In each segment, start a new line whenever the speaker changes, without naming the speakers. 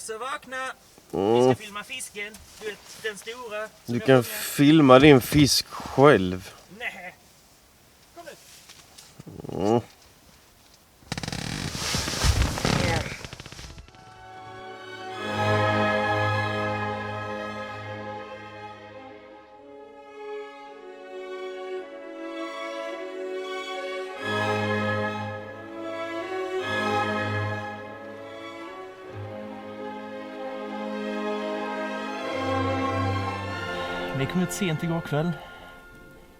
också vakna. Vi ska filma fisken. Du vet, den stora.
Du kan filma din fisk själv.
Nej. Kom ut.
Mm.
Vi kom ut sent igår kväll.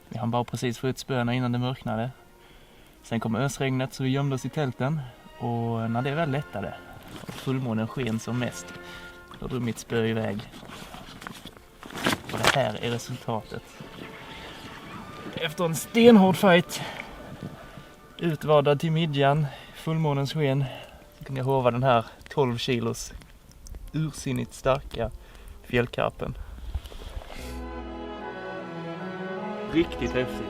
Vi hann bara precis få ut spöna innan det mörknade. Sen kom ösregnet så vi gömde oss i tälten. Och när det väl lättade och fullmånen sken som mest, då drog mitt spö iväg. Och det här är resultatet. Efter en stenhård fight, utvadad till midjan, fullmånens sken, så kunde jag hova den här 12 kilos ursinnigt starka fjällkarpen. Riktigt häftigt.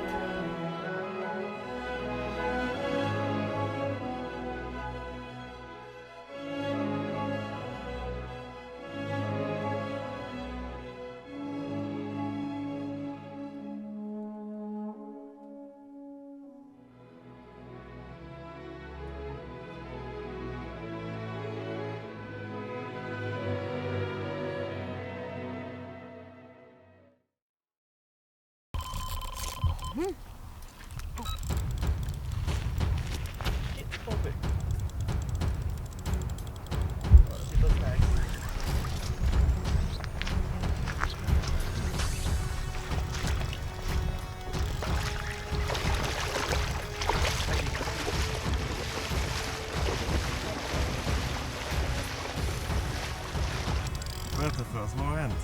Berätta för oss, vad har hänt?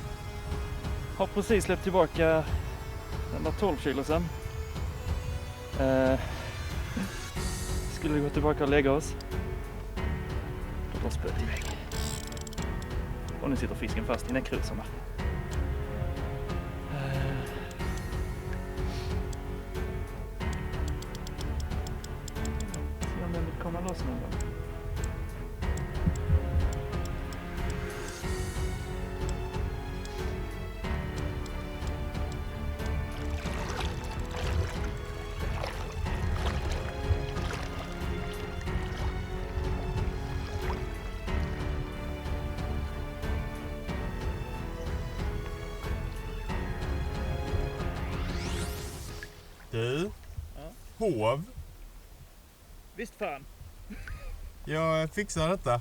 Har precis släppt tillbaka den där 12 kilosen. Skulle vi gå tillbaka och lägga oss. Då drar spöet iväg. Och nu sitter fisken fast i näckrosarna. Se om den vill komma loss någon gång.
Du? Hov?
Visst fan.
Jag fixar detta.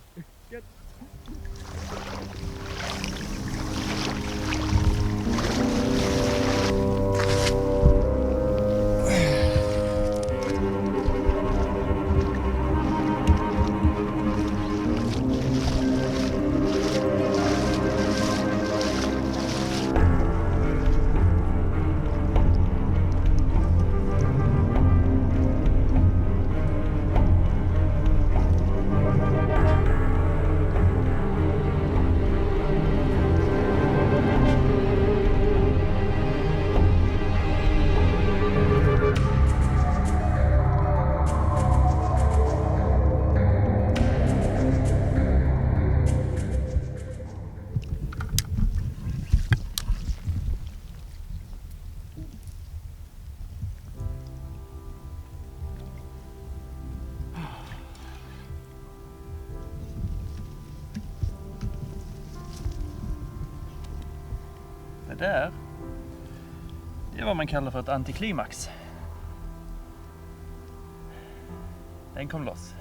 Det där, det är vad man kallar för ett antiklimax. Den kom loss.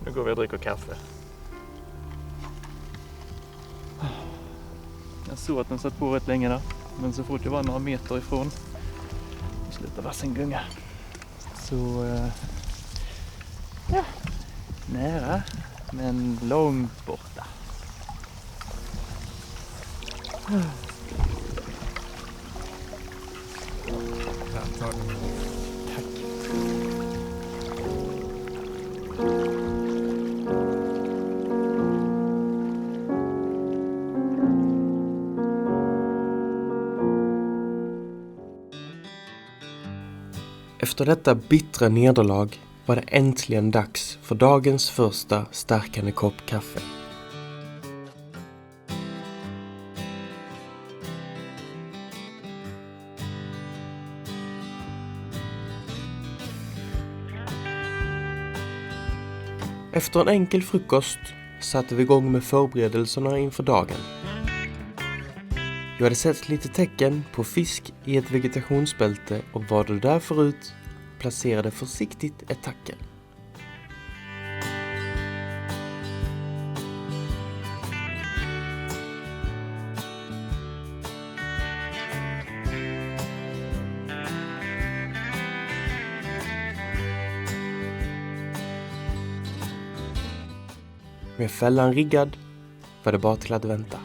Nu går vi och dricker kaffe. Jag såg att den satt på rätt länge där, men så fort jag var några meter ifrån slutar vassen gunga. Så ja, nära men långt borta. Tack.
Efter detta bittra nederlag var det äntligen dags för dagens första stärkande kopp kaffe. Efter en enkel frukost satte vi igång med förberedelserna inför dagen. Jag hade sett lite tecken på fisk i ett vegetationsbälte och var det där förut placerade försiktigt ett tackel. Med fällan riggad var det bara till att vänta.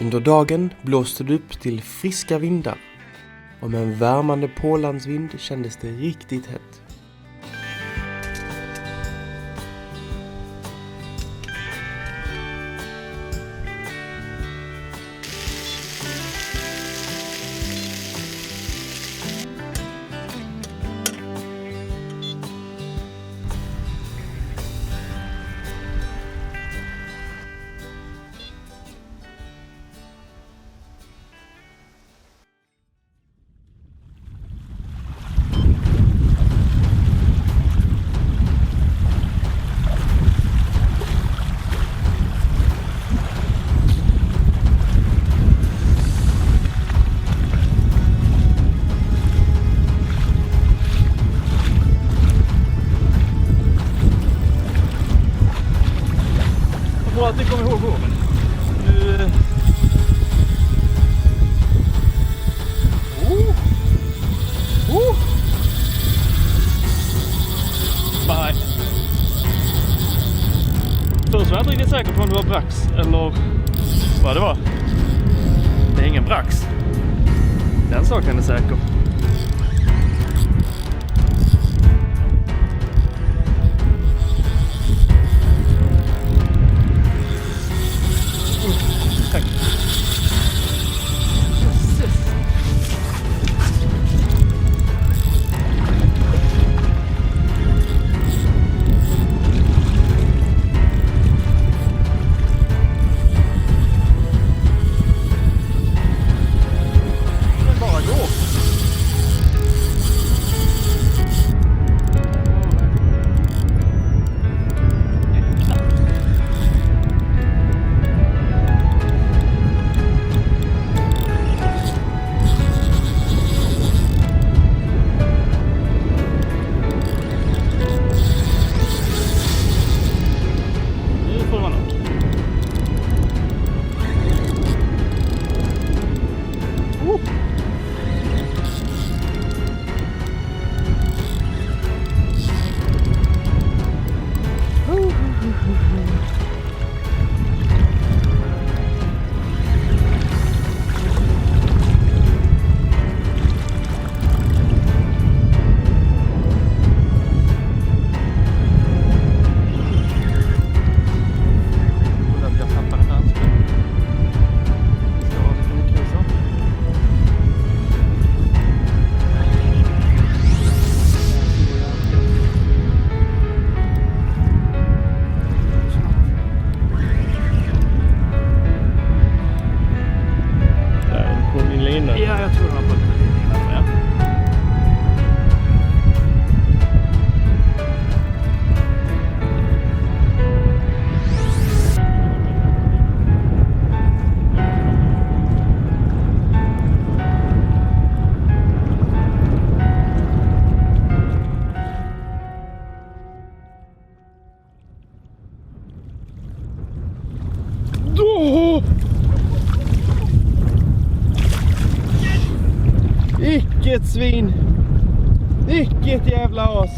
Under dagen blåste det upp till friska vindar och med en värmande pålandsvind kändes det riktigt hett.
Bra att ni kommer ihåg gården. Nu... Nej. Först var jag inte riktigt säker på om det var brax eller vad det var. Det är ingen brax. Den saken är säker. Tack. Det bara går. Ja, jag tror det var på det. Ja. Vilket svin! Vilket jävla as!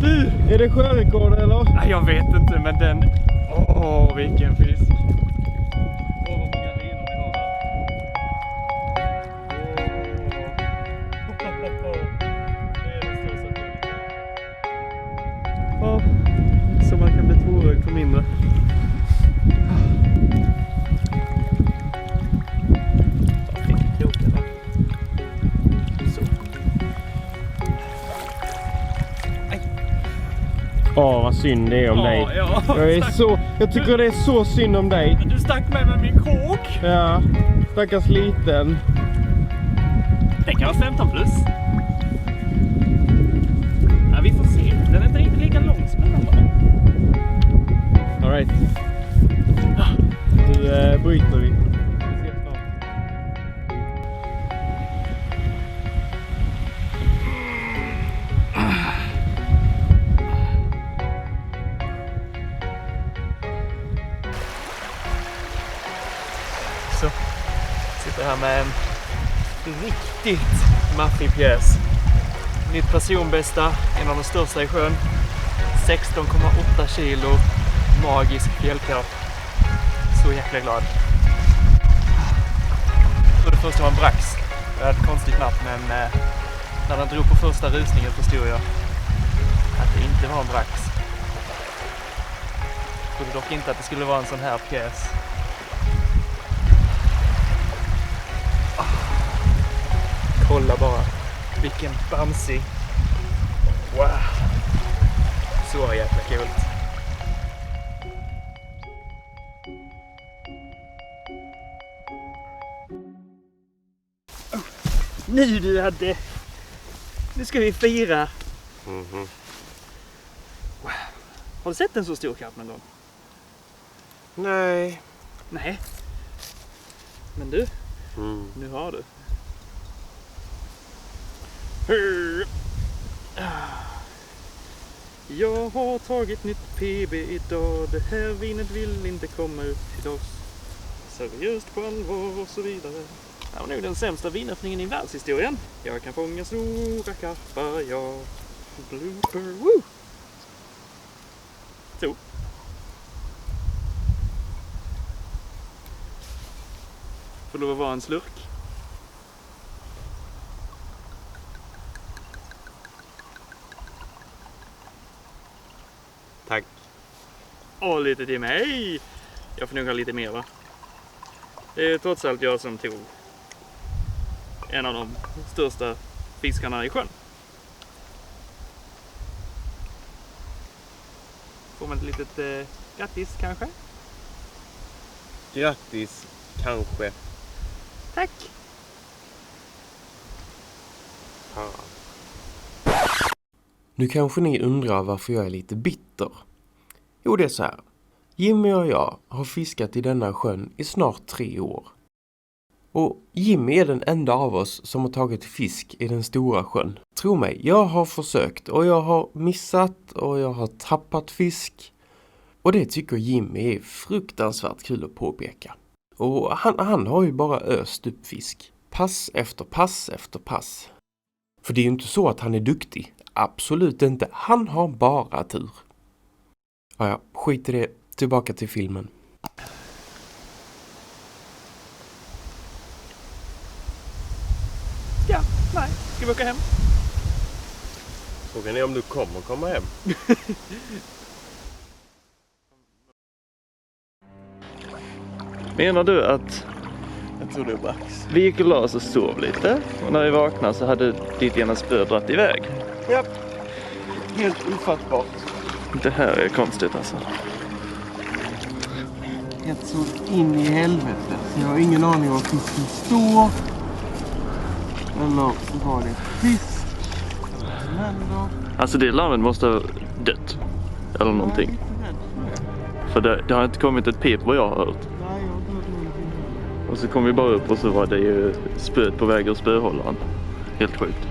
Du! Är det sjörekord eller? Nej, jag vet inte, men den... Åh, vilken fisk! Åh, vad många renor vi har här. Det är det största filet. Ja, så man kan bli tvårögd för mindre.
Vad synd det är om dig.
Ja,
Jag tycker det är så synd om dig.
Du stack med min kråk.
Ja, stackars liten.
Den kan vara 15 plus. Ja, vi får se. Den är inte riktigt lika lång som den andra.
All right. Nu bryter vi. Vi ses snart.
Så sitter här med en riktigt maffig pjäs. Mitt personbästa, en av de största i sjön. 16,8 kilo magisk fjällkarp. Så jäkla glad. Jag trodde först det var en brax. Det var ett konstigt napp, men när den drog på första rusningen förstod jag att det inte var en brax. Jag trodde dock inte att det skulle vara en sån här pjäs. Kolla bara. Vilken bamsig. Wow. Så jäkla kul. Nu du hade. Nu ska vi fira.
Mhm.
Wow. Har du sett en så stor karp någon gång?
Nej.
Nej. Men du,
Mm.
nu har du. Jag har tagit nytt PB idag. Det här vinet vill inte komma upp till oss. Seriöst på allvar och så vidare. Det var nog den sämsta vinöppningen i världshistorien. Jag kan fånga stora karpar, ja. Blooper, woo! Så. Får lov att vara en slurk.
Tack.
Och lite till mig. Jag får nog ha lite mer, va? Det är trots allt jag som tog en av de största fiskarna i sjön. Får man ett litet grattis kanske?
Grattis, kanske.
Tack!
Ja. Nu kanske ni undrar varför jag är lite bitter. Jo, det är så här. Jimmy och jag har fiskat i denna sjön i snart 3 år. Och Jimmy är den enda av oss som har tagit fisk i den stora sjön. Tro mig, jag har försökt och jag har missat och jag har tappat fisk. Och det tycker Jimmy är fruktansvärt kul att påpeka. Och han har ju bara öst upp fisk. Pass efter pass efter pass. För det är ju inte så att han är duktig. Absolut inte. Han har bara tur. Ja, skit i det. Tillbaka till filmen.
Ja, nej. Ska vi åka hem?
Frågan är om du kommer komma hem.
Menar du att
Jag tror det är brax.
vi gick och la oss och sov lite och när vi vaknade så hade ditt ena spö dratt iväg?
Japp. Helt ofattbart.
Det här är konstigt alltså.
Helt så in i helvete. Jag har ingen aning om fisken står. Eller så var det fisk. Men då...
Alltså det larmet måste ha dött. Eller någonting. För det har inte kommit ett pip vad jag har hört.
Nej, jag har inte hört någonting.
Och så kom vi bara upp och så var det ju spöet på väg ur spöhållaren. Helt sjukt.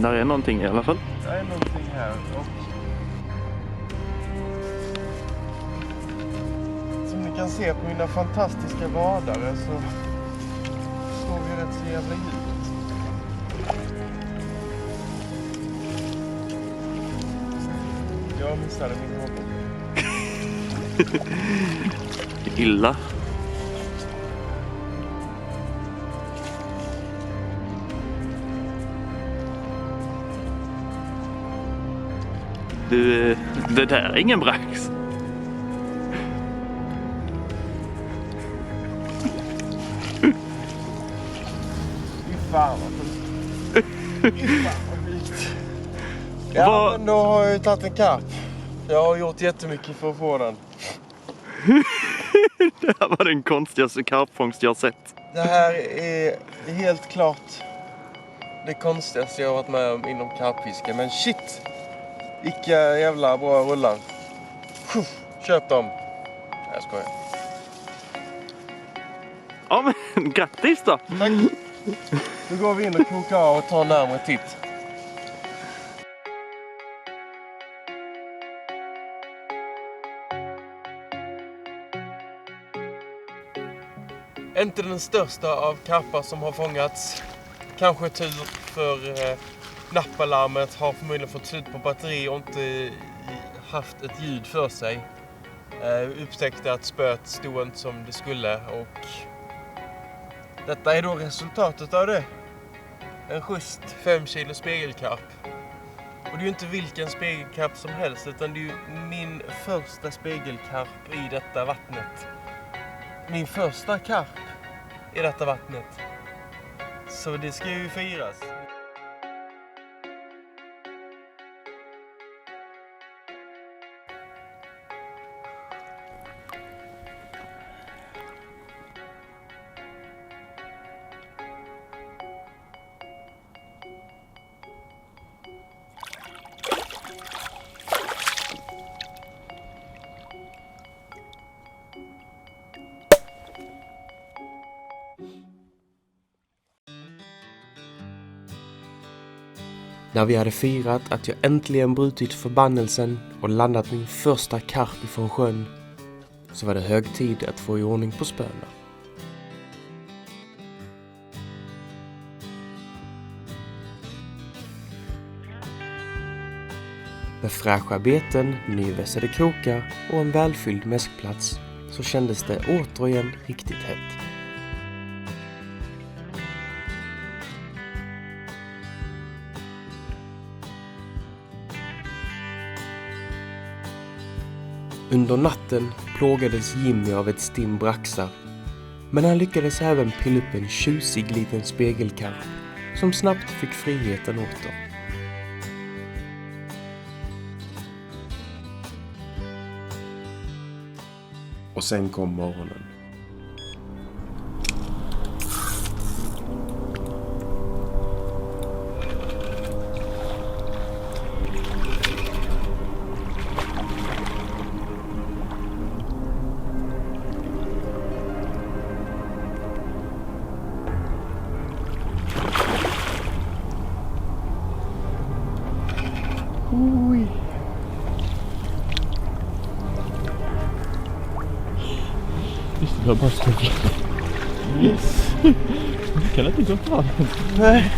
Där är någonting i alla fall.
Det är någonting här och... Som ni kan se på mina fantastiska radare så står vi rätt så jävla djupt. Jag missade min hållning.
Illa. Du, det där är ingen brax.
Fan vad sjukt. Ja, men då har jag ju tagit en karp. Jag har gjort jättemycket för att få den.
Det här var den konstigaste karpfångst jag har sett.
Det här är helt klart det konstigaste jag har varit med om inom karpfiske. Men shit! Vilka jävla bra rullar. Köp dem. Jag skojar.
Ja men grattis då!
Tack. Nu går vi in och kokar av och tar en närmare titt. Inte den största av karpar som har fångats. Kanske tur för nappalarmet har förmodligen fått slut på batteri och inte haft ett ljud för sig. Upptäckte att spöet stod inte som det skulle och detta är då resultatet av det. En schysst 5 kilo spegelkarp. Och det är ju inte vilken spegelkarp som helst utan det är ju min första spegelkarp i detta vattnet. Min första karp i detta vattnet. Så det ska ju firas. När vi hade firat att jag äntligen brutit förbannelsen och landat min första karp ifrån sjön så var det hög tid att få i ordning på spöna. Med fräscha beten, nyvässade krokar och en välfylld mäskplats så kändes det återigen riktigt hett. Under natten plågades Jimmy av ett stim braxar, men han lyckades även pilla upp en tjusig liten spegelkarp som snabbt fick friheten åter. Och sen kom morgonen.
Oj. Visst, det var bara skugga. Yes. Kan det inte gå bra?
Nej.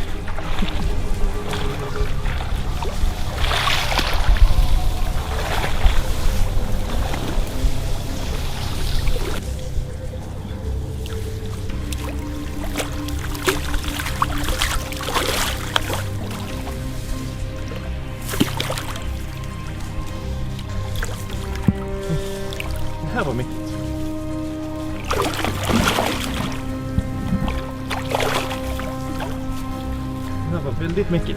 Det här var mitt. Det här var väldigt mycket.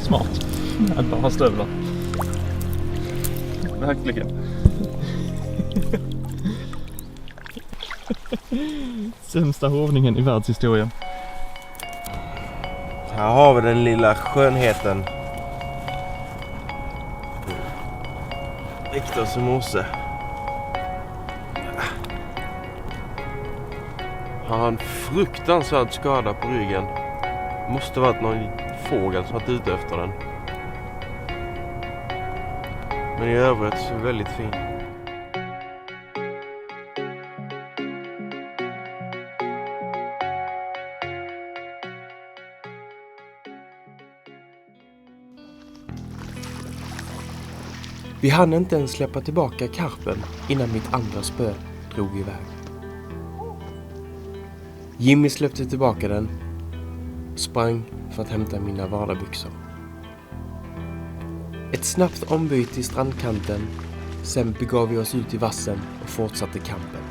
Smart att bara ha stövlar. Verkligen. Sämsta hovningen i världshistorien.
Här har vi den lilla skönheten. Viktors och morse. Han har en fruktansvärd skada på ryggen. Måste varit någon fågel som varit ute efter den. Men i övrigt så är det väldigt fin. Vi hann inte ens släppa tillbaka karpen innan mitt andra spö drog iväg. Jimmy släppte tillbaka den och sprang för att hämta mina vardagsbyxor. Ett snabbt ombyte i strandkanten, sen begav vi oss ut i vassen och fortsatte kampen.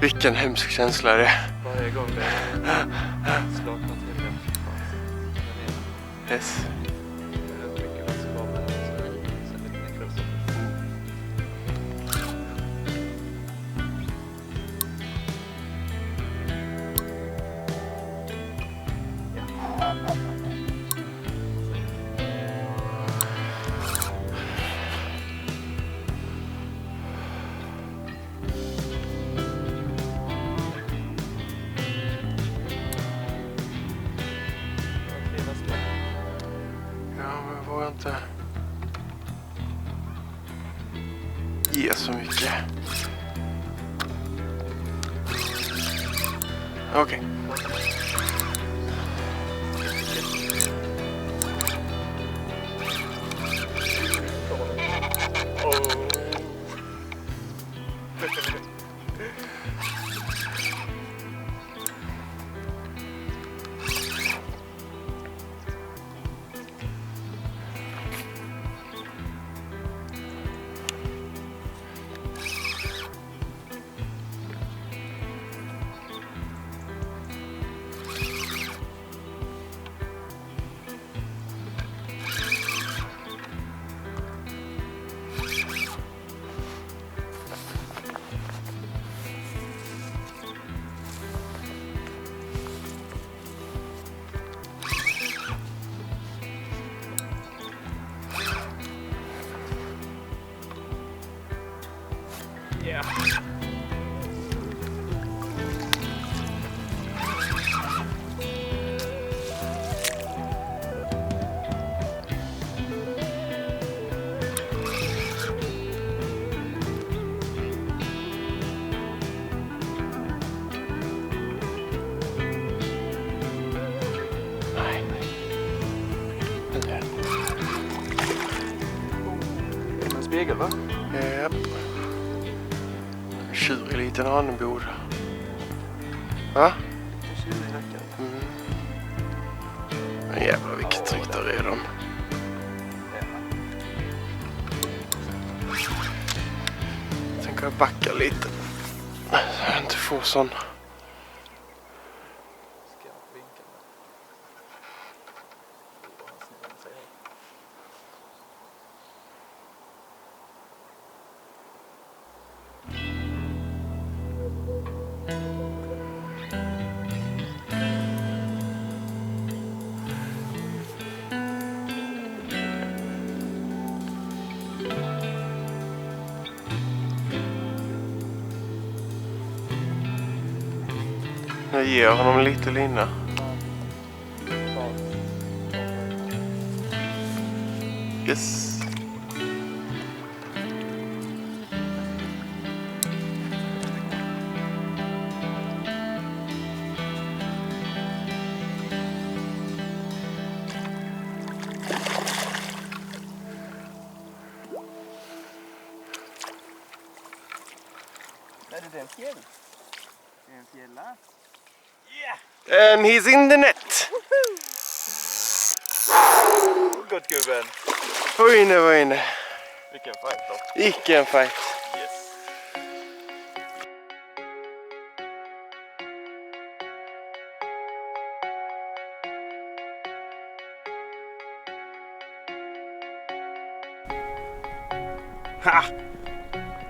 Vilken hemsk känsla är det.
Varje gång det slaknar till det.
Yes.
Det är mycket vätskor men sen lite nekros.
Inte ge så mycket. Okej.
Spegel, va?
Ja. Tjurig liten hanebod. Va? Men jävlar vilket tryck där är de. Sen kan jag backa lite. Så jag inte får sån. Jag ger honom lite lina. Yes.
Är det en fjäll? En fjälla?
And he's in the net.
Gott gubben.
Var inne.
Vilken fight då.
Vilken fight.
Yes.
Ha!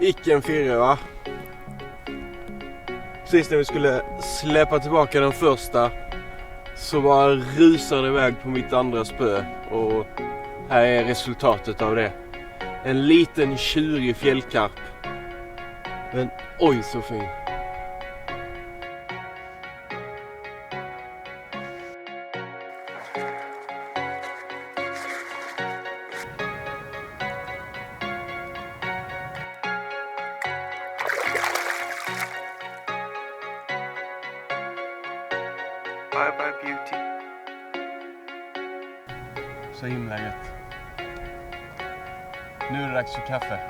Icke en firre, va? Sist när vi skulle släppa tillbaka den första så bara rusar det iväg på mitt andra spö. Och här är resultatet av det. En liten tjurig fjällkarp. Men oj så fin.
Bye bye beauty.
Så himla gött. Nu är det dags för kaffe.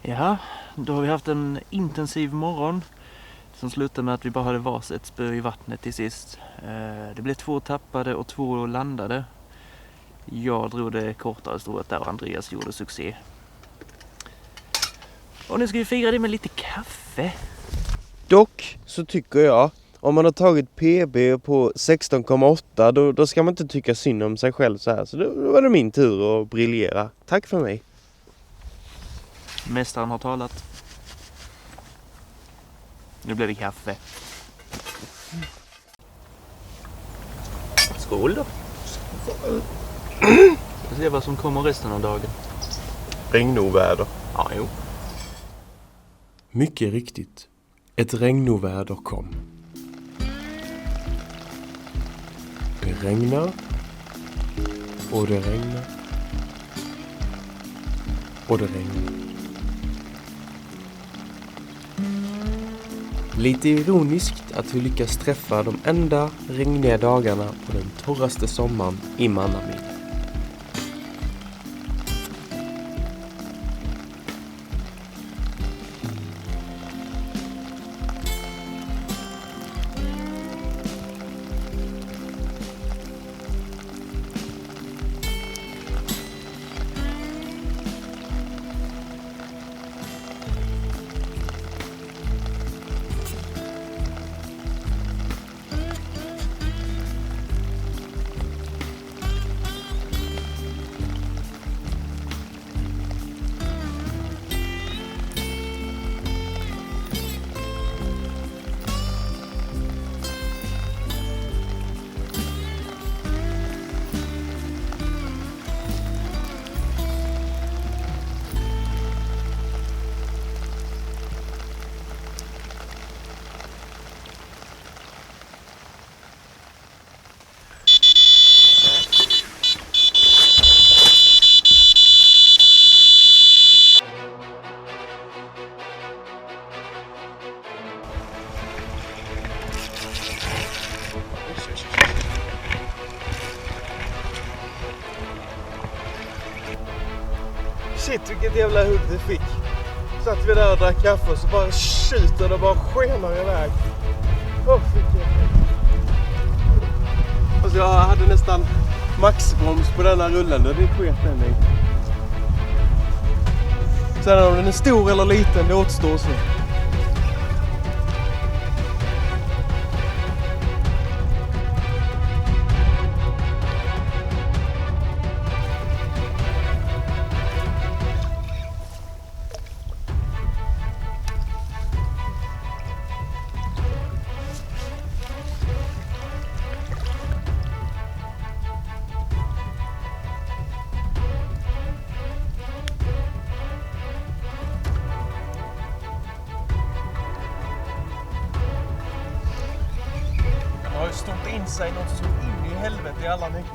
Ja, då har vi haft en intensiv morgon som slutade med att vi bara hade varsitt spö i vattnet till sist. Det blev 2 tappade och 2 landade. Jag drog det kortare strået där och Andreas gjorde succé. Och nu ska vi fira det med lite kaffe.
Dock så tycker jag, om man har tagit PB på 16,8 då ska man inte tycka synd om sig själv så här. Så då var det min tur att briljera. Tack för mig.
Mästaren har talat. Nu blir det kaffe. Skål då. Vi får se vad som kommer resten av dagen.
Regnoväder.
Ja, jo.
Mycket riktigt. Ett regnoväder kom. Det regnar. Och det regnar. Och det regnar. Lite ironiskt att vi lyckas träffa de enda regniga dagarna på den torraste sommaren i mannaminne. Shit, vilket jävla hugg det fick. Satt vi där och drack kaffe och så bara skjuter och bara skenar iväg. Alltså jag hade nästan maxbroms på denna rullen och det sket den i. Sen om den är stor eller liten, det återstår att se. Det har ju stått in sig något så in i helvete i alla näckosar.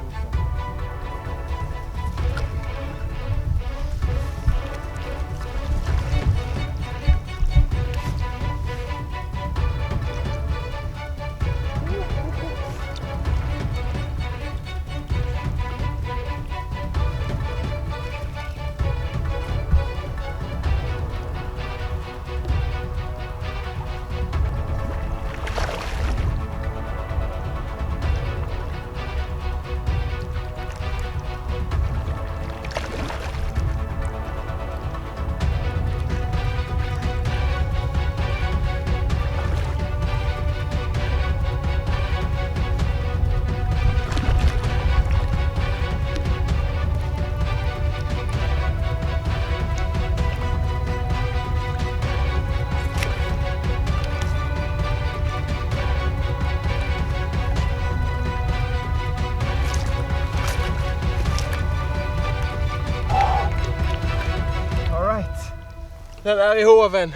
Den är i hoven.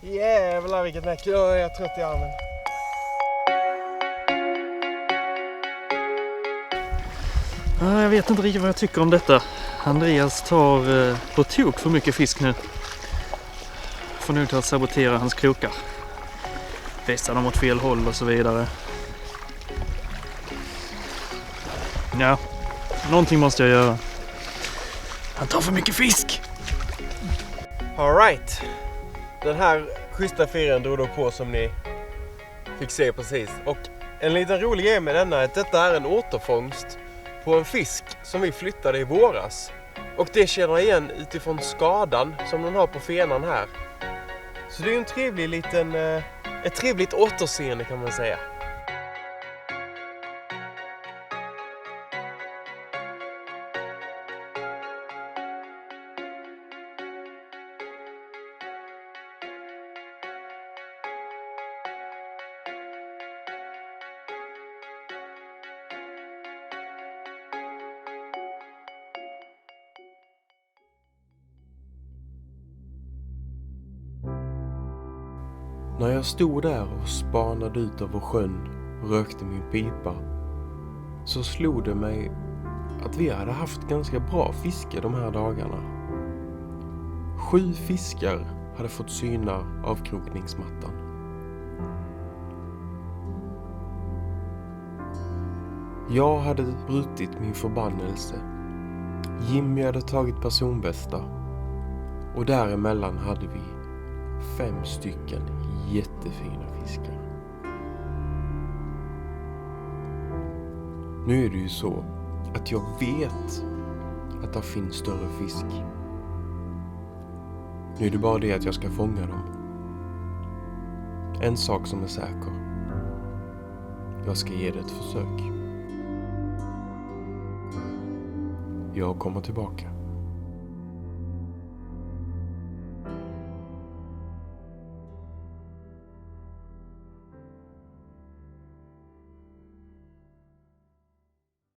Jävlar vilket näck. Jag är trött i armen.
Jag vet inte riktigt vad jag tycker om detta. Andreas tar på tok för mycket fisk nu. Får nu till att sabotera hans krokar. Vässa dem åt fel håll och så vidare. Ja, någonting måste jag göra. Han tar för mycket fisk.
All right. Den här schyssta firen drog då på som ni fick se precis. Och en liten rolig grej med denna är att detta är en återfångst på en fisk som vi flyttade i våras. Och det känner igen utifrån skadan som den har på fenan här. Så det är ju en trevlig liten, ett trevligt återseende kan man säga. När jag stod där och spanade ut över sjön och rökte min pipa så slog det mig att vi hade haft ganska bra fiske de här dagarna. 7 fiskar hade fått syna avkrokningsmattan. Jag hade brutit min förbannelse. Jimmy hade tagit personbästa och däremellan hade vi 5 stycken jättefina fiskar. Nu är det ju så att jag vet att det finns större fisk. Nu är det bara det att jag ska fånga dem. En sak som är säker. Jag ska ge det ett försök. Jag kommer tillbaka.